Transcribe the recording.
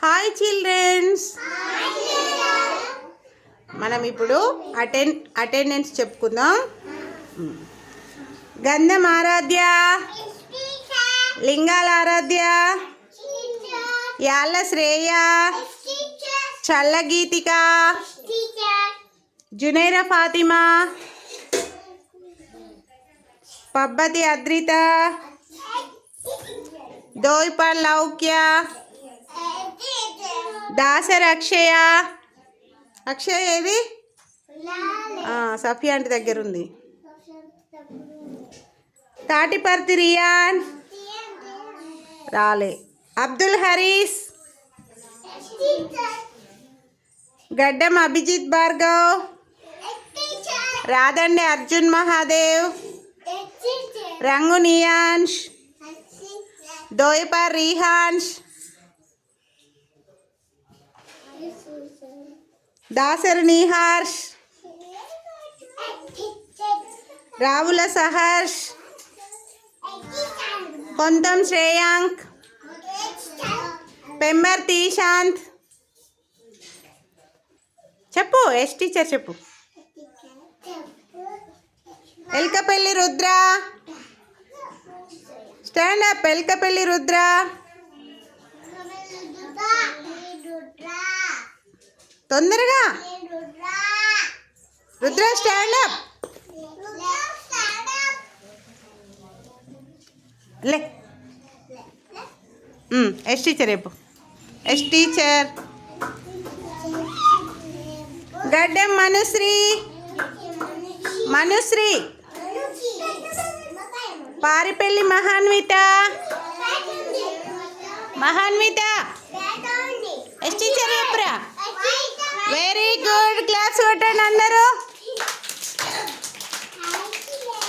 Hi children's. మనం ఇప్పుడు attendance చెప్పుకుందాం. గంధం ఆరాధ్య, లింగాల ఆరాధ్య, యాళ్ళ శ్రేయ, చల్ల గీతిక, జునైర ఫాతిమా, పబ్బతి అద్రిత, దోయిపల్ లౌక్య, దాసర్ అక్షయ. అక్షయ ఏది? సఫియా ఆంటీ దగ్గర ఉంది. తాటిపర్తి రియాన్ రాలే. అబ్దుల్ హరీస్, గడ్డం అభిజిత్ భార్గవ్, రాదండి అర్జున్ మహాదేవ్, రంగు నియాన్ష్, దోయపర్ రీహాన్ష్, దాసర్ నిహార్ష్, రావుల సహర్ష్, కొంతం శ్రేయాంక్, పెంబర్ తీశాంత్. చెప్పు, ఎస్ టీచర్ చెప్పు. Elkapalli Rudra, stand up. ఎల్కపల్లి రుద్ర, తొందరగా. Rudra stand up. లే. ఎస్ టీచర్ చెప్పు. Yes teacher. Gaddam Manushri, Manushri. Paripalli Mahanvitha, Mahanvitha. Yes teacher చెప్పురా. Very good. క్లాస్ కొట్ట.